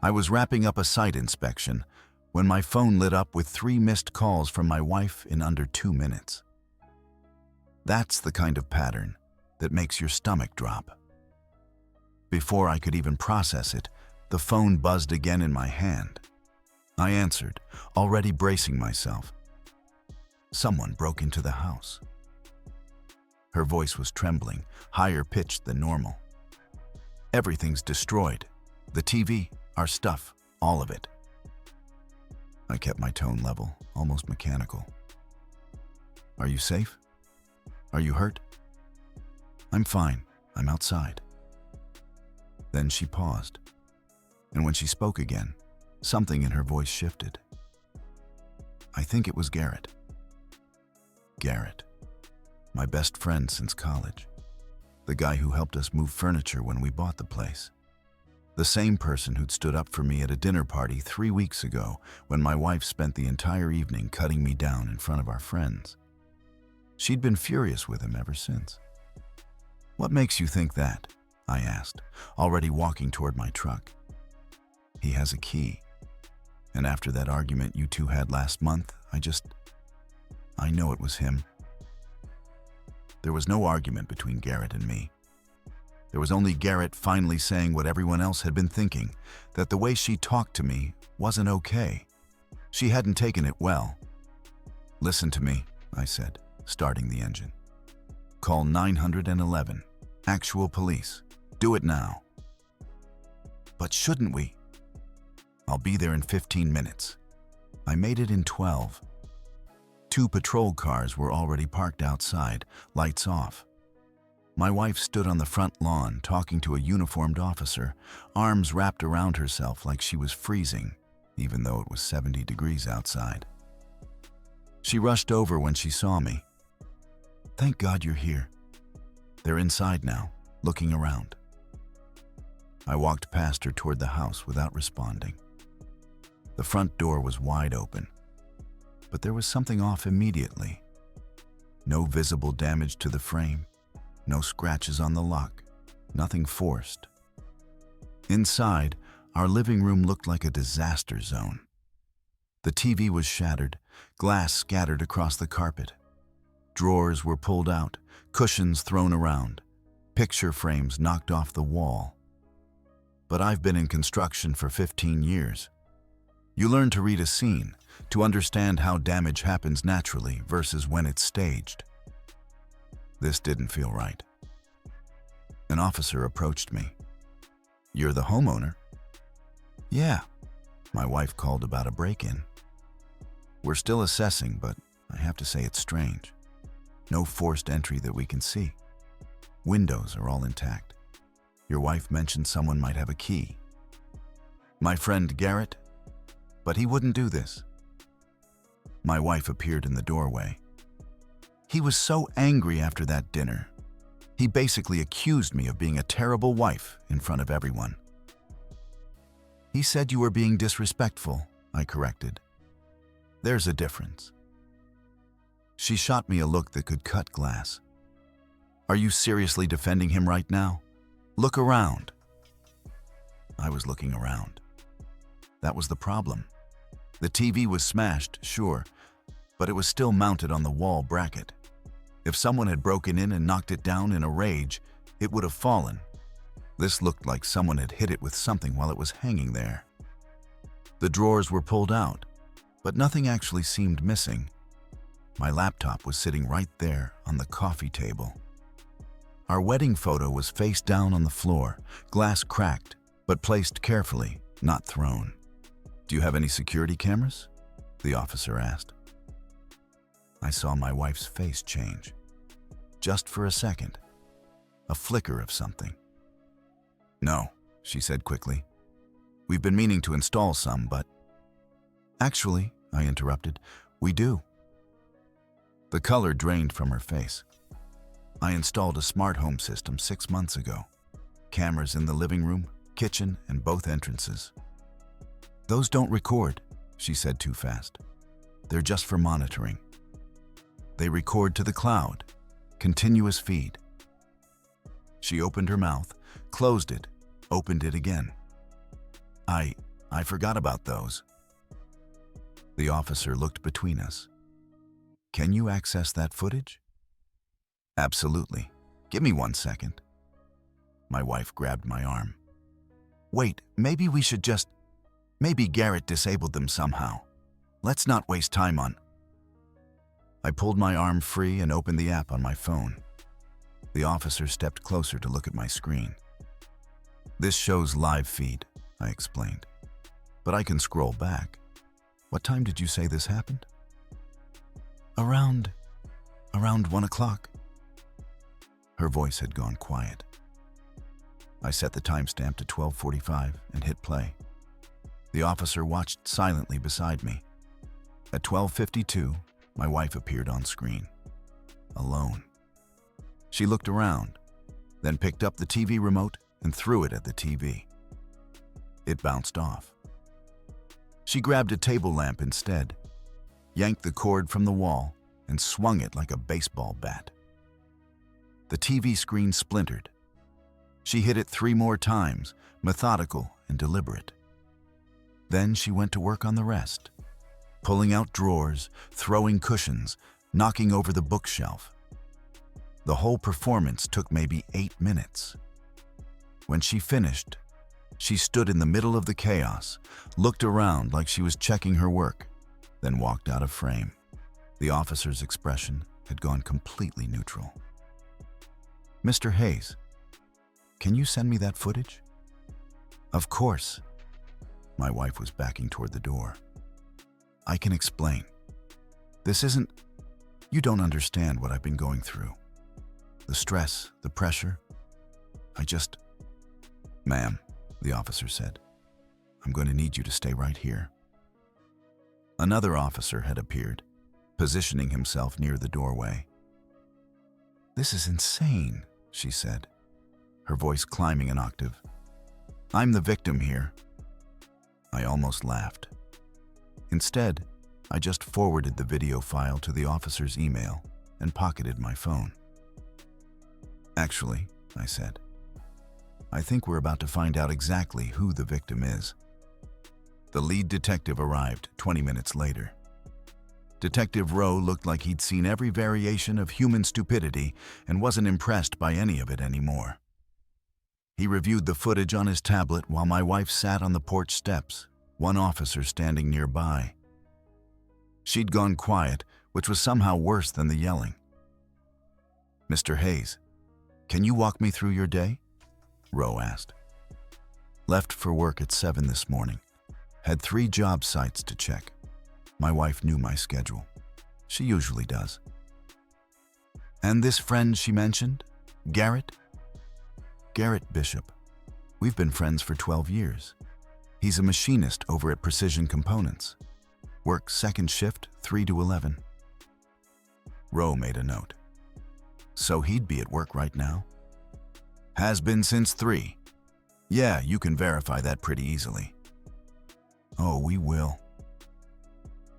I was wrapping up a site inspection when my phone lit up with 3 missed calls from my wife in under 2 minutes. That's the kind of pattern that makes your stomach drop. Before I could even process it, the phone buzzed again in my hand. I answered, already bracing myself. Someone broke into the house. Her voice was trembling, higher pitched than normal. Everything's destroyed. The TV, our stuff, all of it. I kept my tone level, almost mechanical. Are you safe? Are you hurt? I'm fine. I'm outside. Then she paused, and when she spoke again, something in her voice shifted. I think it was Garrett. Garrett, my best friend since college. The guy who helped us move furniture when we bought the place. The same person who'd stood up for me at a dinner party 3 weeks ago when my wife spent the entire evening cutting me down in front of our friends. She'd been furious with him ever since. What makes you think that? I asked, already walking toward my truck. He has a key. And after that argument you two had last month, I know it was him. There was no argument between Garrett and me. There was only Garrett finally saying what everyone else had been thinking, that the way she talked to me wasn't okay. She hadn't taken it well. Listen to me, I said, starting the engine. Call 911. Actual police. Do it now. But shouldn't we? I'll be there in 15 minutes. I made it in 12. 2 patrol cars were already parked outside, lights off. My wife stood on the front lawn talking to a uniformed officer, arms wrapped around herself like she was freezing, even though it was 70 degrees outside. She rushed over when she saw me. Thank God you're here. They're inside now, looking around. I walked past her toward the house without responding. The front door was wide open, but there was something off immediately. No visible damage to the frame, no scratches on the lock, nothing forced. Inside, our living room looked like a disaster zone. The TV was shattered, glass scattered across the carpet. Drawers were pulled out, cushions thrown around, picture frames knocked off the wall. But I've been in construction for 15 years. You learn to read a scene, to understand how damage happens naturally versus when it's staged. This didn't feel right. An officer approached me. You're the homeowner? Yeah. My wife called about a break-in. We're still assessing, but I have to say it's strange. No forced entry that we can see. Windows are all intact. Your wife mentioned someone might have a key. My friend Garrett? But he wouldn't do this. My wife appeared in the doorway. He was so angry after that dinner. He basically accused me of being a terrible wife in front of everyone. He said you were being disrespectful, I corrected. There's a difference. She shot me a look that could cut glass. Are you seriously defending him right now? Look around. I was looking around. That was the problem. The TV was smashed, sure, but it was still mounted on the wall bracket. If someone had broken in and knocked it down in a rage, it would have fallen. This looked like someone had hit it with something while it was hanging there. The drawers were pulled out, but nothing actually seemed missing. My laptop was sitting right there on the coffee table. Our wedding photo was face down on the floor, glass cracked, but placed carefully, not thrown. Do you have any security cameras? The officer asked. I saw my wife's face change. Just for a second. A flicker of something. No, she said quickly. We've been meaning to install some, but... Actually, I interrupted, we do. The color drained from her face. I installed a smart home system 6 months ago. Cameras in the living room, kitchen, and both entrances. Those don't record, she said too fast. They're just for monitoring. They record to the cloud, continuous feed. She opened her mouth, closed it, opened it again. I forgot about those. The officer looked between us. Can you access that footage? Absolutely. Give me 1 second. My wife grabbed my arm. Wait, maybe we should just... Maybe Garrett disabled them somehow. Let's not waste time on... I pulled my arm free and opened the app on my phone. The officer stepped closer to look at my screen. This shows live feed, I explained. But I can scroll back. What time did you say this happened? Around 1 o'clock. Her voice had gone quiet. I set the timestamp to 12:45 and hit play. The officer watched silently beside me. At 12:52, my wife appeared on screen, alone. She looked around, then picked up the TV remote and threw it at the TV. It bounced off. She grabbed a table lamp instead, yanked the cord from the wall, and swung it like a baseball bat. The TV screen splintered. She hit it 3 more times, methodical and deliberate. Then she went to work on the rest, pulling out drawers, throwing cushions, knocking over the bookshelf. The whole performance took maybe 8 minutes. When she finished, she stood in the middle of the chaos, looked around like she was checking her work, then walked out of frame. The officer's expression had gone completely neutral. Mr. Hayes, can you send me that footage? Of course. My wife was backing toward the door. I can explain. This isn't... You don't understand what I've been going through. The stress, the pressure. I just... Ma'am, the officer said, I'm going to need you to stay right here. Another officer had appeared, positioning himself near the doorway. This is insane, she said, her voice climbing an octave. I'm the victim here. I almost laughed. Instead, I just forwarded the video file to the officer's email and pocketed my phone. Actually, I said, I think we're about to find out exactly who the victim is. The lead detective arrived 20 minutes later. Detective Rowe looked like he'd seen every variation of human stupidity and wasn't impressed by any of it anymore. He reviewed the footage on his tablet while my wife sat on the porch steps, one officer standing nearby. She'd gone quiet, which was somehow worse than the yelling. Mr. Hayes, can you walk me through your day? Rowe asked. Left for work at 7 this morning. Had 3 job sites to check. My wife knew my schedule. She usually does. And this friend she mentioned? Garrett? Garrett Bishop. We've been friends for 12 years. He's a machinist over at Precision Components. Works second shift, 3 to 11. Rowe made a note. So he'd be at work right now? Has been since 3. Yeah, you can verify that pretty easily. Oh, we will.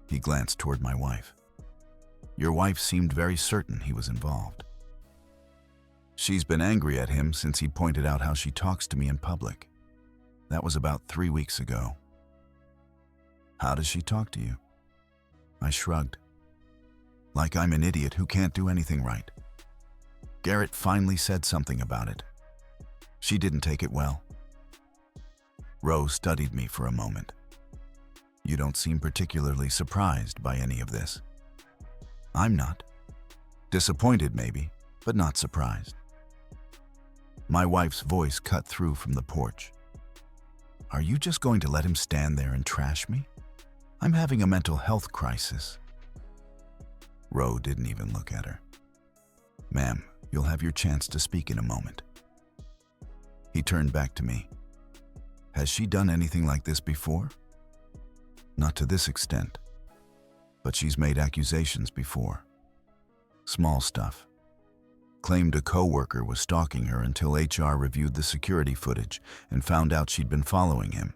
He glanced toward my wife. Your wife seemed very certain he was involved. She's been angry at him since he pointed out how she talks to me in public. That was about 3 weeks ago. How does she talk to you? I shrugged. Like I'm an idiot who can't do anything right. Garrett finally said something about it. She didn't take it well. Rowe studied me for a moment. You don't seem particularly surprised by any of this. I'm not. Disappointed maybe, but not surprised. My wife's voice cut through from the porch. Are you just going to let him stand there and trash me? I'm having a mental health crisis. Rowe didn't even look at her. Ma'am, you'll have your chance to speak in a moment. He turned back to me. Has she done anything like this before? Not to this extent, but she's made accusations before. Small stuff. Claimed a coworker was stalking her until HR reviewed the security footage and found out she'd been following him.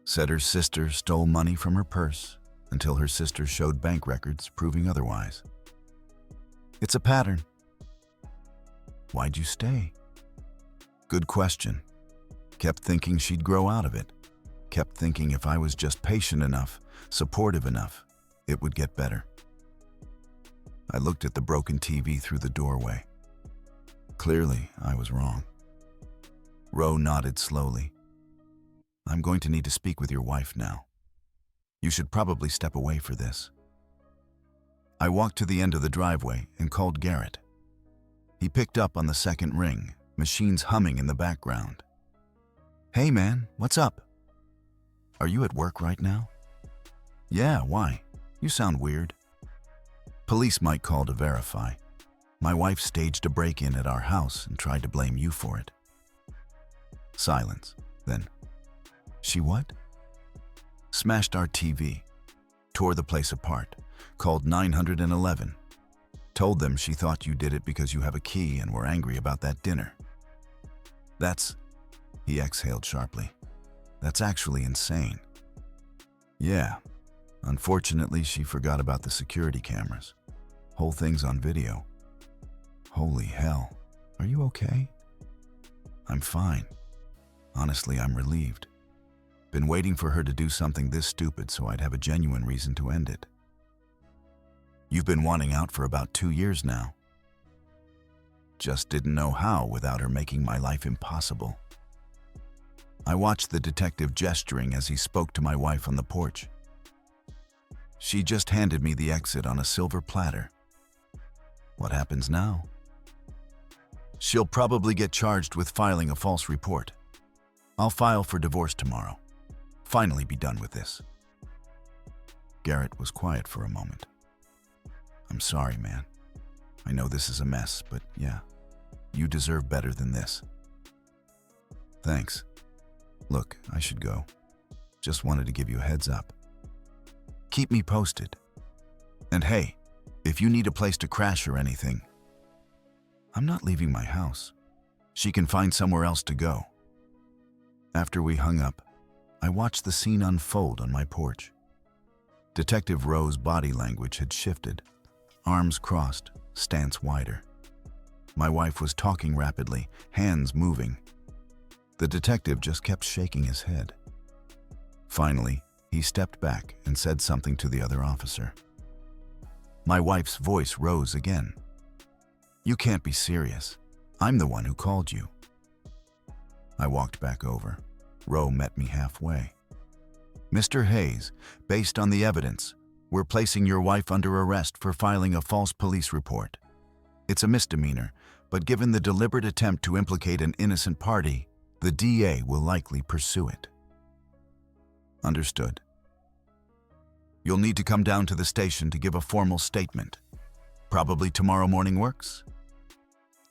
Said her sister stole money from her purse until her sister showed bank records proving otherwise. It's a pattern. Why'd you stay? Good question. Kept thinking she'd grow out of it. Kept thinking if I was just patient enough, supportive enough, it would get better. I looked at the broken TV through the doorway. Clearly, I was wrong. Ro nodded slowly. I'm going to need to speak with your wife now. You should probably step away for this. I walked to the end of the driveway and called Garrett. He picked up on the second ring, machines humming in the background. Hey man, what's up? Are you at work right now? Yeah, why? You sound weird. Police might call to verify. My wife staged a break-in at our house and tried to blame you for it. Silence. Then, she what? Smashed our TV, tore the place apart, called 911. Told them she thought you did it because you have a key and were angry about that dinner. He exhaled sharply. That's actually insane. Yeah, unfortunately she forgot about the security cameras. Whole thing's on video. Holy hell, are you okay? I'm fine. Honestly, I'm relieved. Been waiting for her to do something this stupid so I'd have a genuine reason to end it. You've been wanting out for about 2 years now. Just didn't know how without her making my life impossible. I watched the detective gesturing as he spoke to my wife on the porch. She just handed me the exit on a silver platter. What happens now? She'll probably get charged with filing a false report. I'll file for divorce tomorrow. Finally be done with this. Garrett was quiet for a moment. I'm sorry, man. I know this is a mess, but yeah, you deserve better than this. Thanks. Look, I should go. Just wanted to give you a heads up. Keep me posted. And hey, if you need a place to crash or anything, I'm not leaving my house. She can find somewhere else to go. After we hung up, I watched the scene unfold on my porch. Detective Ro's body language had shifted. Arms crossed, stance wider. My wife was talking rapidly, hands moving. The detective just kept shaking his head. Finally, he stepped back and said something to the other officer. My wife's voice rose again. You can't be serious. I'm the one who called you. I walked back over. Ro met me halfway. Mr. Hayes, based on the evidence, we're placing your wife under arrest for filing a false police report. It's a misdemeanor, but given the deliberate attempt to implicate an innocent party, the DA will likely pursue it. Understood. You'll need to come down to the station to give a formal statement. Probably tomorrow morning works?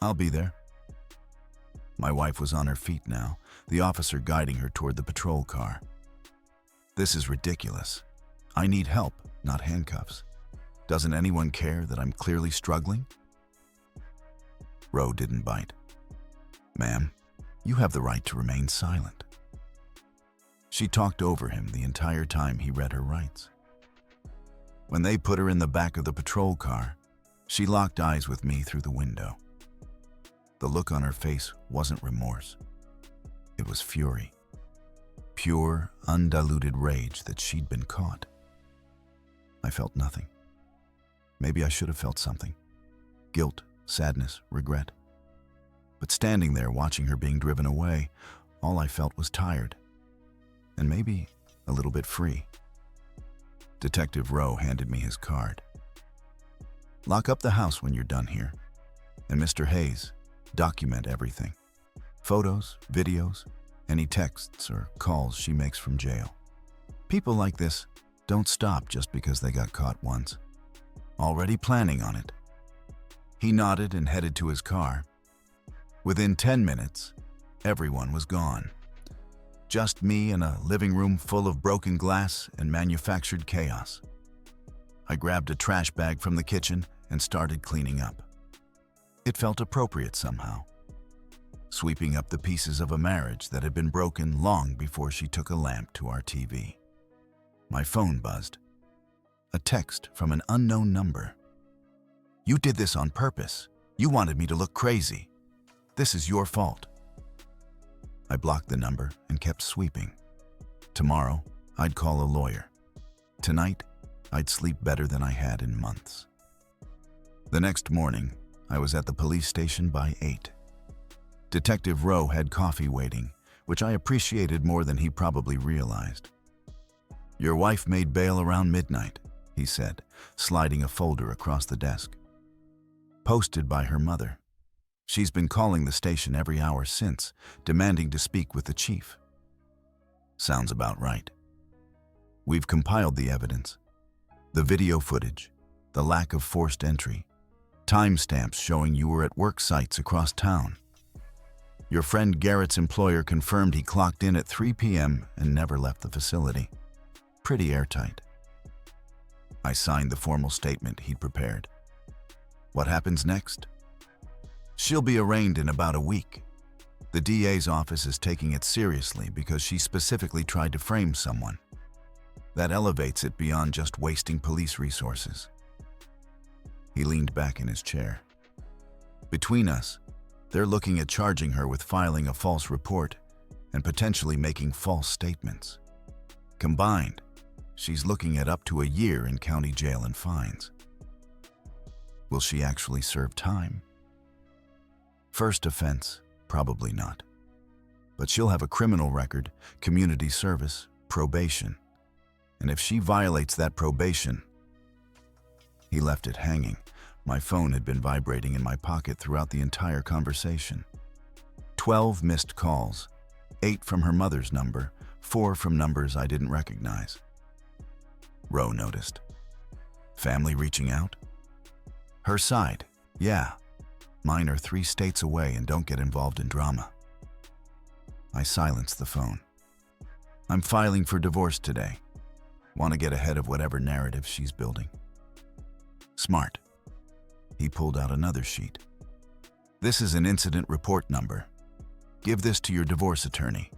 I'll be there. My wife was on her feet now, the officer guiding her toward the patrol car. This is ridiculous. I need help, not handcuffs. Doesn't anyone care that I'm clearly struggling? Ro didn't bite. Ma'am, you have the right to remain silent. She talked over him the entire time he read her rights. When they put her in the back of the patrol car, she locked eyes with me through the window. The look on her face wasn't remorse. It was fury. Pure, undiluted rage that she'd been caught. I felt nothing. Maybe I should have felt something. Guilt, sadness, regret. But standing there watching her being driven away, all I felt was tired. And maybe a little bit free. Detective Ro handed me his card. Lock up the house when you're done here. And Mr. Hayes, document everything. Photos, videos, any texts or calls she makes from jail. People like this don't stop just because they got caught once. Already planning on it. He nodded and headed to his car. Within 10 minutes, everyone was gone. Just me in a living room full of broken glass and manufactured chaos. I grabbed a trash bag from the kitchen and started cleaning up. It felt appropriate somehow. Sweeping up the pieces of a marriage that had been broken long before she took a lamp to our TV. My phone buzzed. A text from an unknown number. You did this on purpose. You wanted me to look crazy. This is your fault. I blocked the number and kept sweeping. Tomorrow, I'd call a lawyer. Tonight, I'd sleep better than I had in months. The next morning, I was at the police station by 8. Detective Rowe had coffee waiting, which I appreciated more than he probably realized. "Your wife made bail around midnight," he said, sliding a folder across the desk. "Posted by her mother. She's been calling the station every hour since, demanding to speak with the chief." Sounds about right. We've compiled the evidence. The video footage, the lack of forced entry, timestamps showing you were at work sites across town. Your friend Garrett's employer confirmed he clocked in at 3 p.m. and never left the facility. Pretty airtight. I signed the formal statement he'd prepared. What happens next? She'll be arraigned in about a week. The DA's office is taking it seriously because she specifically tried to frame someone. That elevates it beyond just wasting police resources. He leaned back in his chair. Between us, they're looking at charging her with filing a false report and potentially making false statements. Combined, she's looking at up to a year in county jail and fines. Will she actually serve time? First offense, probably not. But she'll have a criminal record, community service, probation. And if she violates that probation... He left it hanging. My phone had been vibrating in my pocket throughout the entire conversation. 12 missed calls, 8 from her mother's number, 4 from numbers I didn't recognize. Rowe noticed. Family reaching out? Her side, yeah. Mine are 3 states away and don't get involved in drama. I silenced the phone. I'm filing for divorce today. Want to get ahead of whatever narrative she's building. Smart. He pulled out another sheet. This is an incident report number. Give this to your divorce attorney.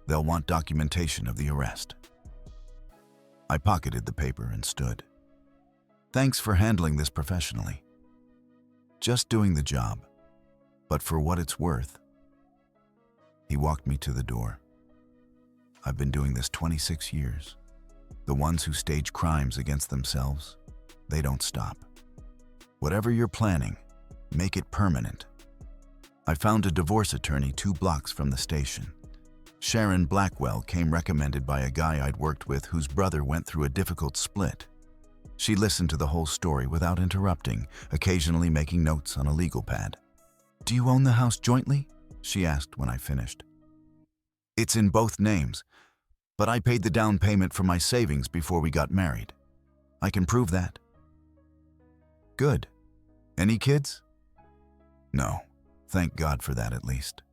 They'll want documentation of the arrest. I pocketed the paper and stood. Thanks for handling this professionally. Just doing the job, but for what it's worth. He walked me to the door. I've been doing this 26 years. The ones who stage crimes against themselves, they don't stop. Whatever you're planning, make it permanent. I found a divorce attorney 2 blocks from the station. Sharon Blackwell came recommended by a guy I'd worked with whose brother went through a difficult split. She listened to the whole story without interrupting, occasionally making notes on a legal pad. "Do you own the house jointly?" she asked when I finished. "It's in both names, but I paid the down payment from my savings before we got married. I can prove that." "Good. Any kids?" "No. Thank God for that at least."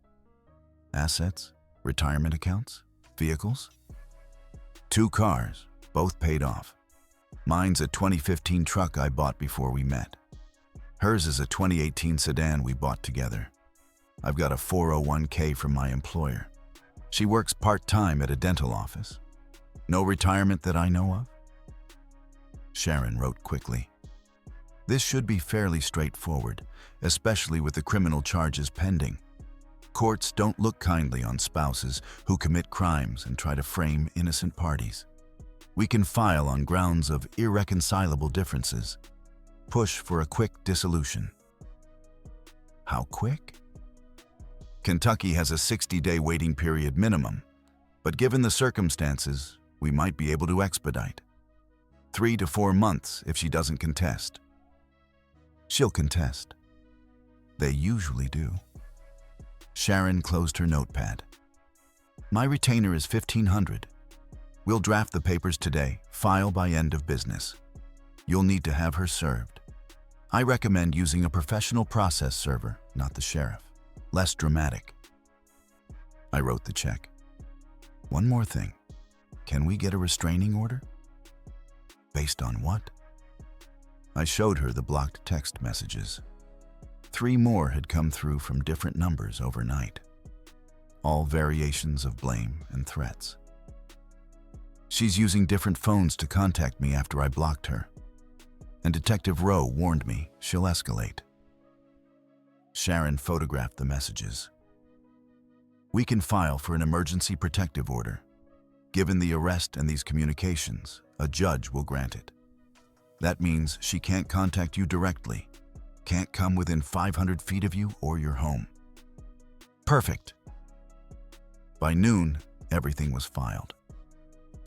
"Assets? Retirement accounts? Vehicles?" "2 cars, both paid off. Mine's a 2015 truck I bought before we met. Hers is a 2018 sedan we bought together. I've got a 401k from my employer. She works part-time at a dental office. No retirement that I know of?" Sharon wrote quickly. This should be fairly straightforward, especially with the criminal charges pending. Courts don't look kindly on spouses who commit crimes and try to frame innocent parties. We can file on grounds of irreconcilable differences. Push for a quick dissolution. How quick? Kentucky has a 60-day waiting period minimum, but given the circumstances, we might be able to expedite. 3 to 4 months if she doesn't contest. She'll contest. They usually do. Sharon closed her notepad. My retainer is $1,500. We'll draft the papers today, file by end of business. You'll need to have her served. I recommend using a professional process server, not the sheriff. Less dramatic. I wrote the check. One more thing. Can we get a restraining order? Based on what? I showed her the blocked text messages. 3 more had come through from different numbers overnight. All variations of blame and threats. She's using different phones to contact me after I blocked her. And Detective Rowe warned me she'll escalate. Sharon photographed the messages. We can file for an emergency protective order. Given the arrest and these communications, a judge will grant it. That means she can't contact you directly, can't come within 500 feet of you or your home. Perfect. By noon, everything was filed.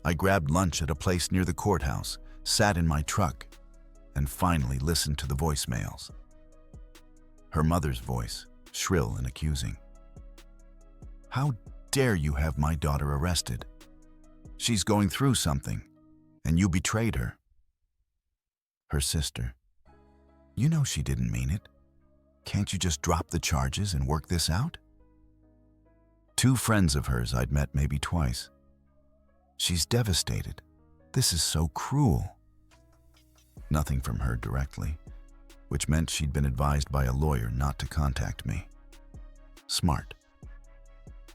I grabbed lunch at a place near the courthouse, sat in my truck, and finally listened to the voicemails. Her mother's voice, shrill and accusing. "How dare you have my daughter arrested? She's going through something, and you betrayed her." Her sister, "You know she didn't mean it. Can't you just drop the charges and work this out?" Two friends of hers I'd met maybe twice. "She's devastated. This is so cruel." Nothing from her directly, which meant she'd been advised by a lawyer not to contact me. Smart.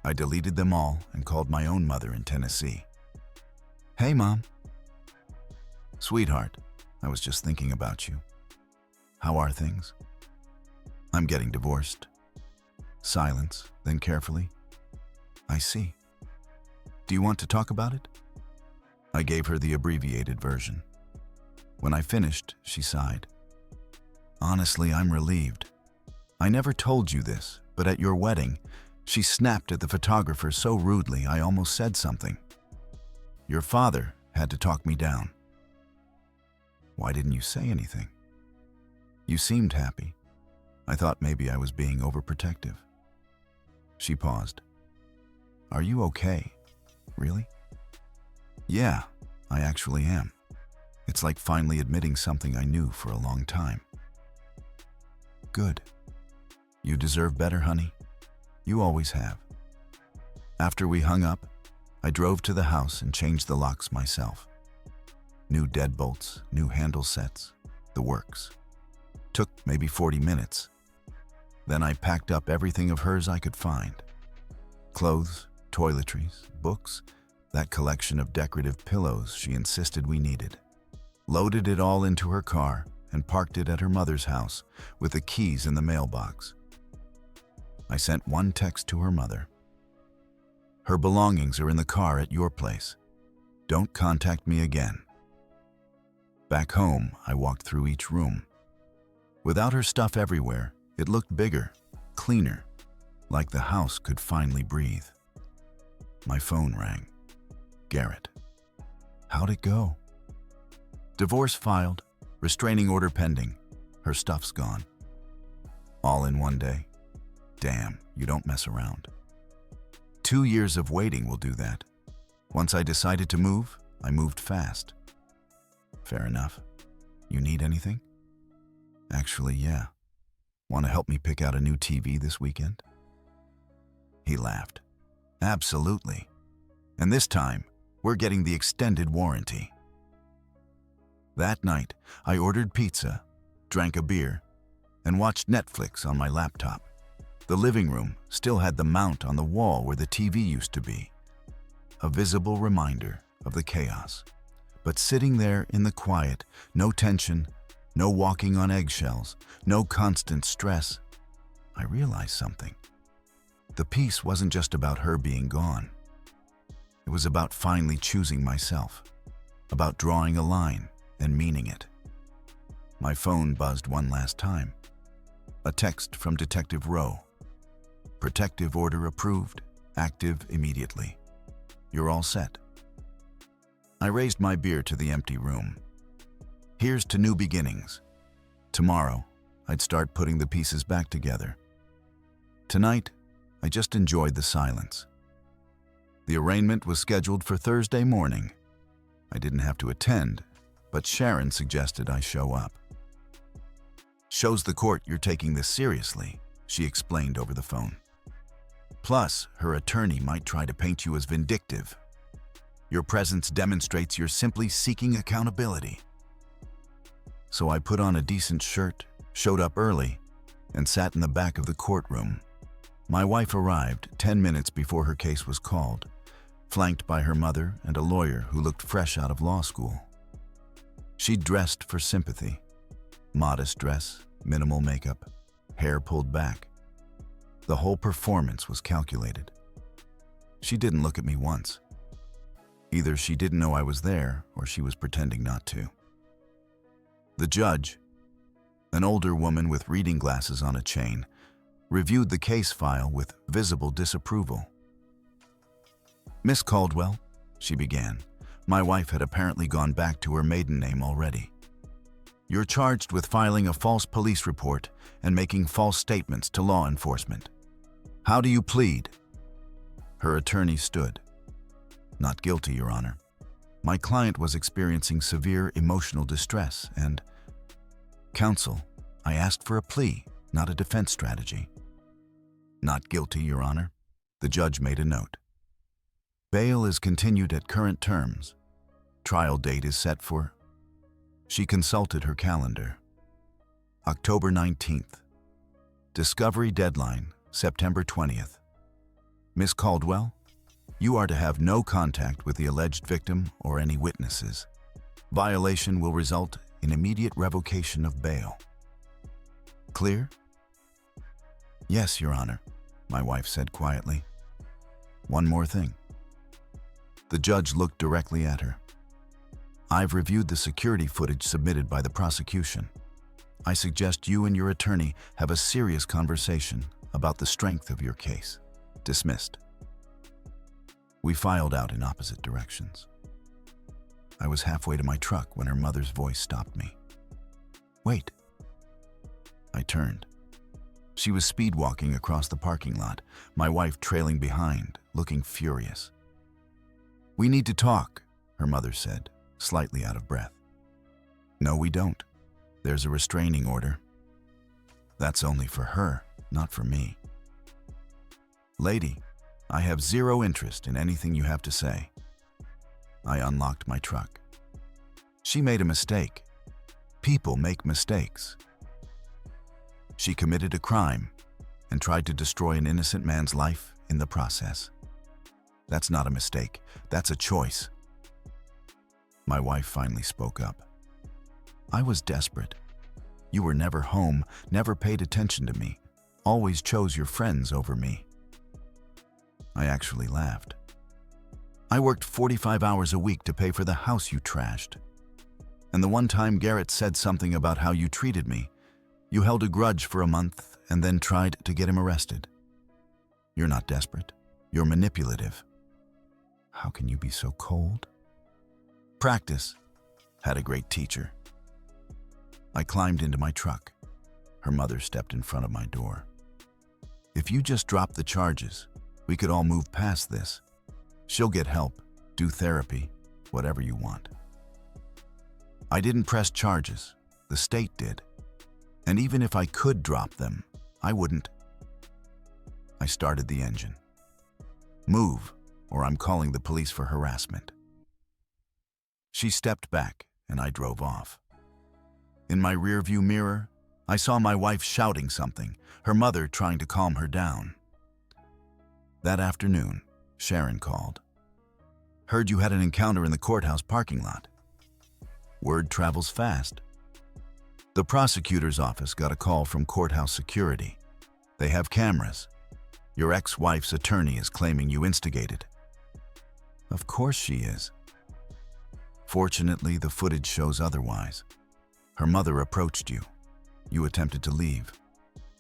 I deleted them all and called my own mother in Tennessee. "Hey, Mom." "Sweetheart, I was just thinking about you. How are things?" "I'm getting divorced." Silence, then carefully. "I see. Do you want to talk about it?" I gave her the abbreviated version. When I finished, she sighed. "Honestly, I'm relieved. I never told you this, but at your wedding, she snapped at the photographer so rudely I almost said something. Your father had to talk me down." "Why didn't you say anything?" "You seemed happy. I thought maybe I was being overprotective." She paused. "Are you okay? Really?" "Yeah, I actually am. It's like finally admitting something I knew for a long time." "Good. You deserve better, honey. You always have." After we hung up, I drove to the house and changed the locks myself. New deadbolts, new handle sets, the works. Took maybe 40 minutes. Then I packed up everything of hers I could find. Clothes, toiletries, books, that collection of decorative pillows she insisted we needed. Loaded it all into her car and parked it at her mother's house with the keys in the mailbox. I sent one text to her mother. "Her belongings are in the car at your place. Don't contact me again." Back home, I walked through each room. Without her stuff everywhere, it looked bigger, cleaner, like the house could finally breathe. My phone rang. Garrett. "How'd it go?" "Divorce filed, restraining order pending. Her stuff's gone." "All in one day? Damn, you don't mess around." 2 years of waiting will do that. Once I decided to move, I moved fast." "Fair enough. You need anything?" "Actually, yeah. Want to help me pick out a new TV this weekend?" He laughed. "Absolutely. And this time, we're getting the extended warranty." That night, I ordered pizza, drank a beer, and watched Netflix on my laptop. The living room still had the mount on the wall where the TV used to be, a visible reminder of the chaos. But sitting there in the quiet, no tension, no walking on eggshells, no constant stress, I realized something. The peace wasn't just about her being gone. It was about finally choosing myself, about drawing a line and meaning it. My phone buzzed one last time. A text from Detective Rowe. "Protective order approved, active immediately. You're all set." I raised my beer to the empty room. Here's to new beginnings. Tomorrow, I'd start putting the pieces back together. Tonight, I just enjoyed the silence. The arraignment was scheduled for Thursday morning. I didn't have to attend, but Sharon suggested I show up. "Shows the court you're taking this seriously," she explained over the phone. "Plus, her attorney might try to paint you as vindictive. Your presence demonstrates you're simply seeking accountability." So I put on a decent shirt, showed up early, and sat in the back of the courtroom. My wife arrived 10 minutes before her case was called, flanked by her mother and a lawyer who looked fresh out of law school. She dressed for sympathy. Modest dress, minimal makeup, hair pulled back. The whole performance was calculated. She didn't look at me once. Either she didn't know I was there, or she was pretending not to. The judge, an older woman with reading glasses on a chain, reviewed the case file with visible disapproval. "Miss Caldwell," she began. My wife had apparently gone back to her maiden name already. "You're charged with filing a false police report and making false statements to law enforcement. How do you plead?" Her attorney stood. "Not guilty, Your Honor. My client was experiencing severe emotional distress and..." "Counsel, I asked for a plea, not a defense strategy." "Not guilty, Your Honor." The judge made a note. "Bail is continued at current terms. Trial date is set for..." She consulted her calendar. "October 19th. Discovery deadline, September 20th. Miss Caldwell, you are to have no contact with the alleged victim or any witnesses. Violation will result in immediate revocation of bail. Clear?" "Yes, Your Honor," my wife said quietly. "One more thing." The judge looked directly at her. "I've reviewed the security footage submitted by the prosecution. I suggest you and your attorney have a serious conversation about the strength of your case." Dismissed. We filed out in opposite directions. I was halfway to my truck when her mother's voice stopped me. "Wait." I turned. She was speed walking across the parking lot, my wife trailing behind, looking furious. "We need to talk," her mother said, slightly out of breath. "No, we don't. There's a restraining order." "That's only for her, not for me." "Lady, I have zero interest in anything you have to say." I unlocked my truck. "She made a mistake. People make mistakes. She committed a crime and tried to destroy an innocent man's life in the process. That's not a mistake. That's a choice." My wife finally spoke up. "I was desperate. You were never home, never paid attention to me, always chose your friends over me." I actually laughed. "I worked 45 hours a week to pay for the house you trashed. And the one time Garrett said something about how you treated me, you held a grudge for a month and then tried to get him arrested. You're not desperate. You're manipulative. How can you be so cold?" "Practice. Had a great teacher." I climbed into my truck. Her mother stepped in front of my door. "If you just drop the charges, we could all move past this. She'll get help, do therapy, whatever you want." I didn't press charges. The state did. And even if I could drop them, I wouldn't. I started the engine. "Move, or I'm calling the police for harassment." She stepped back, and I drove off. In my rearview mirror, I saw my wife shouting something, her mother trying to calm her down. That afternoon, Sharon called. "Heard you had an encounter in the courthouse parking lot." Word travels fast. The prosecutor's office got a call from courthouse security. They have cameras. Your ex-wife's attorney is claiming you instigated. Of course she is. Fortunately, the footage shows otherwise. Her mother approached you. You attempted to leave.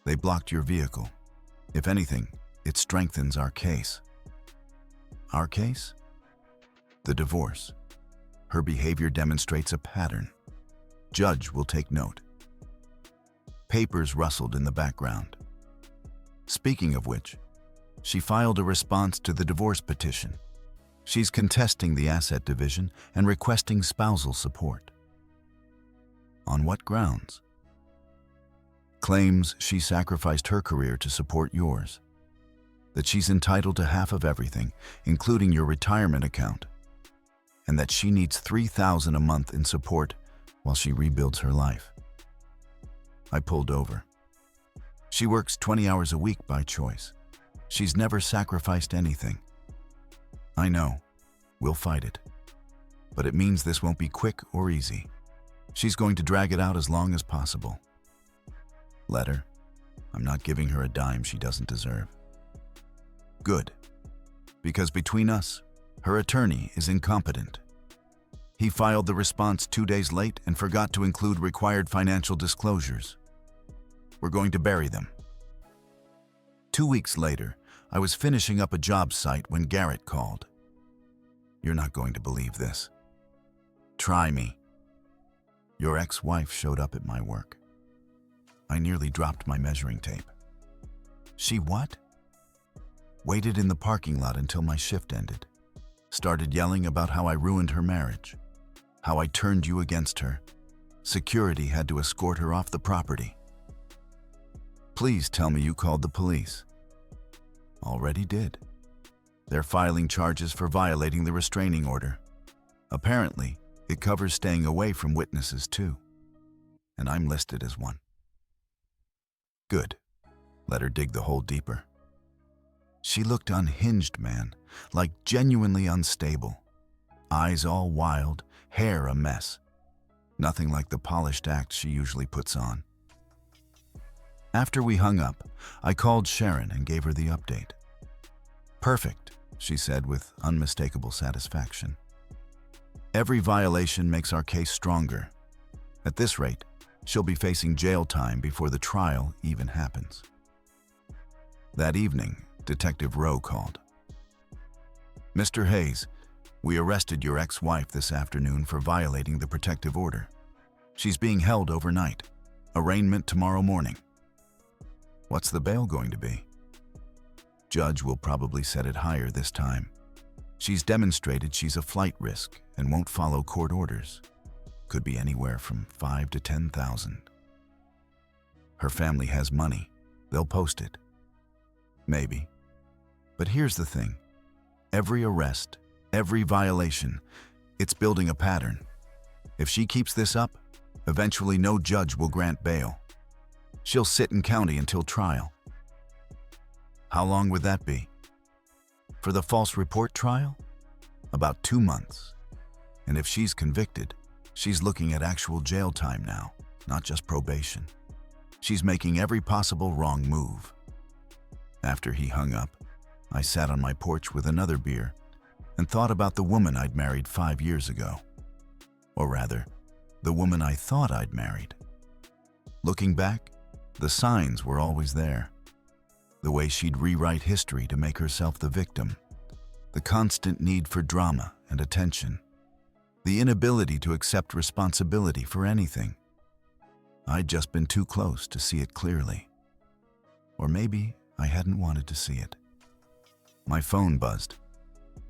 They blocked your vehicle. If anything, it strengthens our case. Our case? The divorce. Her behavior demonstrates a pattern. Judge will take note. Papers rustled in the background. Speaking of which, she filed a response to the divorce petition. She's contesting the asset division and requesting spousal support. On what grounds? Claims she sacrificed her career to support yours. That she's entitled to half of everything, including your retirement account. And that she needs $3,000 a month in support while she rebuilds her life. I pulled over. She works 20 hours a week by choice. She's never sacrificed anything. I know. We'll fight it. But it means this won't be quick or easy. She's going to drag it out as long as possible. Let her. I'm not giving her a dime she doesn't deserve. Good. Because between us, Her attorney is incompetent. He filed the response 2 days late and forgot to include required financial disclosures. We're going to bury them. 2 weeks later, I was finishing up a job site when Garrett called. You're not going to believe this. Try me. Your ex-wife showed up at my work. I nearly dropped my measuring tape. She what? Waited in the parking lot until my shift ended. Started yelling about how I ruined her marriage, how I turned you against her. Security had to escort her off the property. Please tell me you called the police. Already did. They're filing charges for violating the restraining order. Apparently, it covers staying away from witnesses too. And I'm listed as one. Good. Let her dig the hole deeper. She looked unhinged, man, like genuinely unstable. Eyes all wild, hair a mess. Nothing like the polished act she usually puts on. After we hung up, I called Sharon and gave her the update. Perfect, she said with unmistakable satisfaction. Every violation makes our case stronger. At this rate, she'll be facing jail time before the trial even happens. That evening, Detective Rowe called. Mr. Hayes, we arrested your ex-wife this afternoon for violating the protective order. She's being held overnight. Arraignment tomorrow morning. What's the bail going to be? Judge will probably set it higher this time. She's demonstrated she's a flight risk and won't follow court orders. Could be anywhere from 5 to 10,000. Her family has money. They'll post it. Maybe. But here's the thing. Every arrest, every violation, it's building a pattern. If she keeps this up, eventually no judge will grant bail. She'll sit in county until trial. How long would that be? For the false report trial? About 2 months. And if she's convicted, she's looking at actual jail time now, not just probation. She's making every possible wrong move. After he hung up, I sat on my porch with another beer and thought about the woman I'd married 5 years ago. Or rather, the woman I thought I'd married. Looking back, the signs were always there. The way she'd rewrite history to make herself the victim, the constant need for drama and attention, the inability to accept responsibility for anything. I'd just been too close to see it clearly. Or maybe I hadn't wanted to see it. My phone buzzed.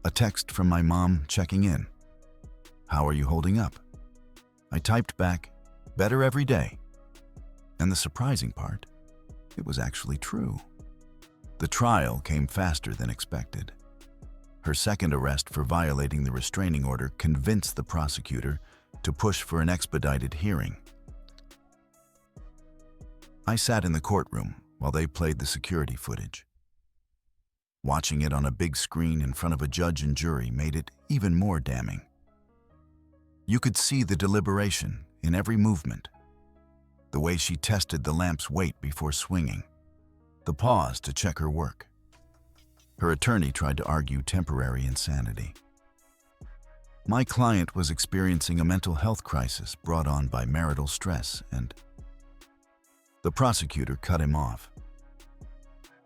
A text from my mom checking in. How are you holding up? I typed back, better every day. And the surprising part, it was actually true. The trial came faster than expected. Her second arrest for violating the restraining order convinced the prosecutor to push for an expedited hearing. I sat in the courtroom while they played the security footage. Watching it on a big screen in front of a judge and jury made it even more damning. You could see the deliberation in every movement, the way she tested the lamp's weight before swinging, the pause to check her work. Her attorney tried to argue temporary insanity. My client was experiencing a mental health crisis brought on by marital stress, and the prosecutor cut him off.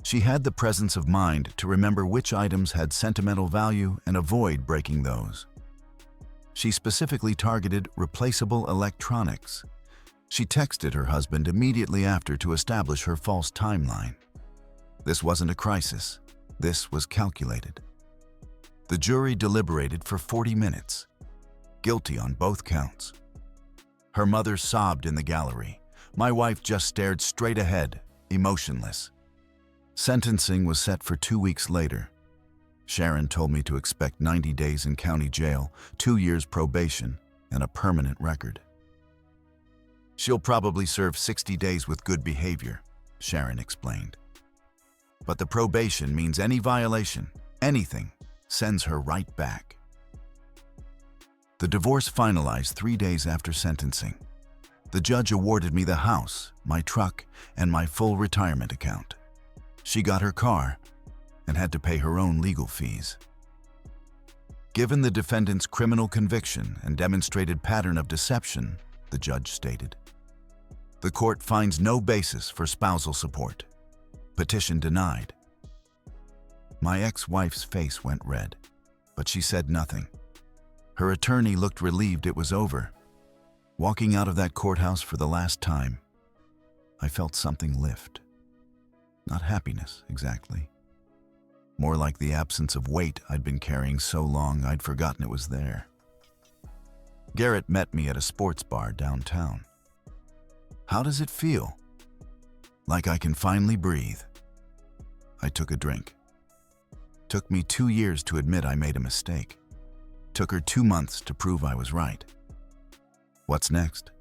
She had the presence of mind to remember which items had sentimental value and avoid breaking those. She specifically targeted replaceable electronics. She texted her husband immediately after to establish her false timeline. This wasn't a crisis. This was calculated. The jury deliberated for 40 minutes, guilty on both counts. Her mother sobbed in the gallery. My wife just stared straight ahead, emotionless. Sentencing was set for 2 weeks later. Sharon told me to expect 90 days in county jail, 2 years probation, and a permanent record. She'll probably serve 60 days with good behavior, Sharon explained. But the probation means any violation, anything, sends her right back. The divorce finalized 3 days after sentencing. The judge awarded me the house, my truck, and my full retirement account. She got her car and had to pay her own legal fees. Given the defendant's criminal conviction and demonstrated pattern of deception, the judge stated, the court finds no basis for spousal support. Petition denied. My ex-wife's face went red, but she said nothing. Her attorney looked relieved it was over. Walking out of that courthouse for the last time, I felt something lift. Not happiness, exactly. More like the absence of weight I'd been carrying so long I'd forgotten it was there. Garrett met me at a sports bar downtown. How does it feel? Like I can finally breathe. I took a drink. Took me 2 years to admit I made a mistake. Took her 2 months to prove I was right. What's next?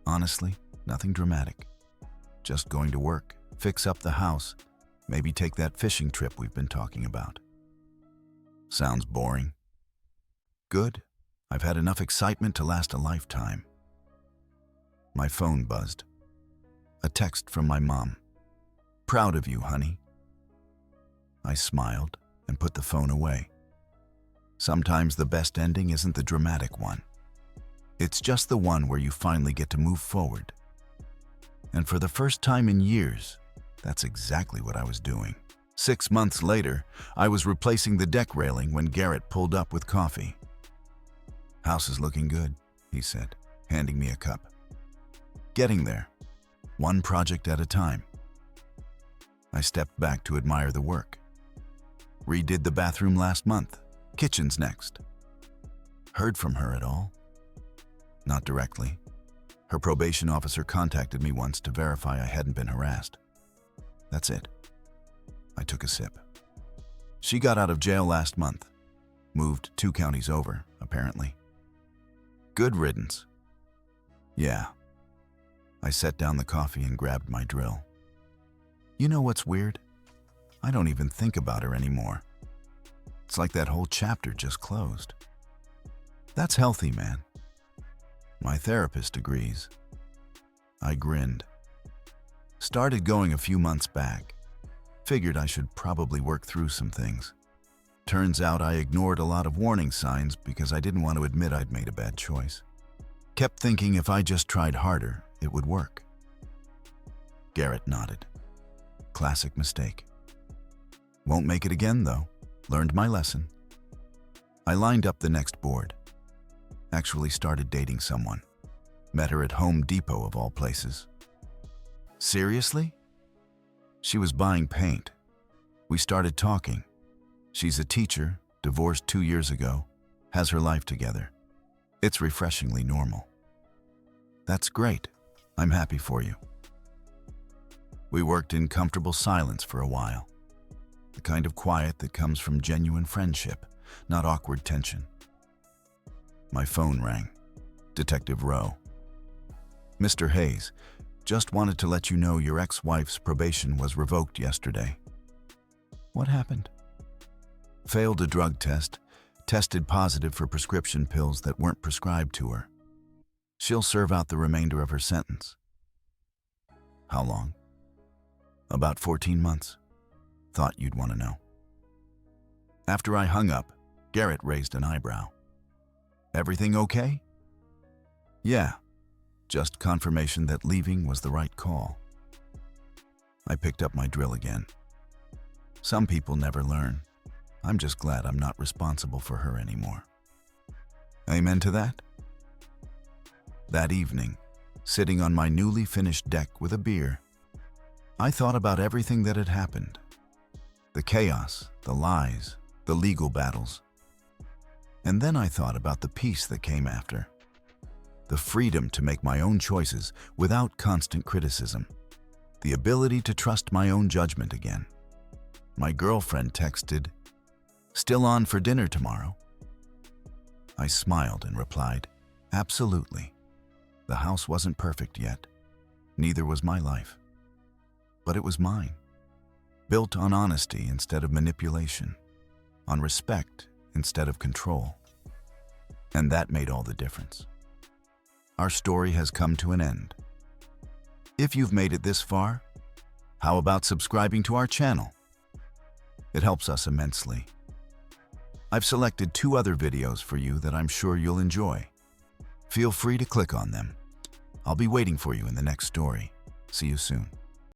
Honestly, nothing dramatic. Just going to work, fix up the house, maybe take that fishing trip we've been talking about. Sounds boring. Good. I've had enough excitement to last a lifetime. My phone buzzed. A text from my mom. Proud of you, honey. I smiled and put the phone away. Sometimes the best ending isn't the dramatic one. It's just the one where you finally get to move forward. And for the first time in years, that's exactly what I was doing. 6 months later, I was replacing the deck railing when Garrett pulled up with coffee. House is looking good, he said, handing me a cup. Getting there, one project at a time. I stepped back to admire the work. Redid the bathroom last month. Kitchen's next. Heard from her at all? Not directly. Her probation officer contacted me once to verify I hadn't been harassed. That's it. I took a sip. She got out of jail last month. Moved 2 counties over, apparently. Good riddance. Yeah. I set down the coffee and grabbed my drill. You know what's weird? I don't even think about her anymore. It's like that whole chapter just closed. That's healthy, man. My therapist agrees. I grinned. Started going a few months back. Figured I should probably work through some things. Turns out I ignored a lot of warning signs because I didn't want to admit I'd made a bad choice. Kept thinking if I just tried harder, it would work. Garrett nodded. Classic mistake. Won't make it again, though. Learned my lesson. I lined up the next board. Actually started dating someone. Met her at Home Depot of all places. Seriously? She was buying paint. We started talking. She's a teacher, divorced 2 years ago, has her life together. It's refreshingly normal. That's great. I'm happy for you. We worked in comfortable silence for a while. The kind of quiet that comes from genuine friendship, not awkward tension. My phone rang. Detective Rowe. Mr. Hayes, just wanted to let you know your ex-wife's probation was revoked yesterday. What happened? Failed a drug test, tested positive for prescription pills that weren't prescribed to her. She'll serve out the remainder of her sentence. How long? About 14 months. Thought you'd want to know. After I hung up, Garrett raised an eyebrow. Everything okay? Yeah, just confirmation that leaving was the right call. I picked up my drill again. Some people never learn. I'm just glad I'm not responsible for her anymore. Amen to that? That evening, sitting on my newly finished deck with a beer, I thought about everything that had happened. The chaos, the lies, the legal battles. And then I thought about the peace that came after. The freedom to make my own choices without constant criticism. The ability to trust my own judgment again. My girlfriend texted, "Still on for dinner tomorrow?" I smiled and replied, "Absolutely." The house wasn't perfect yet. Neither was my life. But it was mine. Built on honesty instead of manipulation. On respect instead of control. And that made all the difference. Our story has come to an end. If you've made it this far, how about subscribing to our channel? It helps us immensely. I've selected 2 other videos for you that I'm sure you'll enjoy. Feel free to click on them. I'll be waiting for you in the next story. See you soon.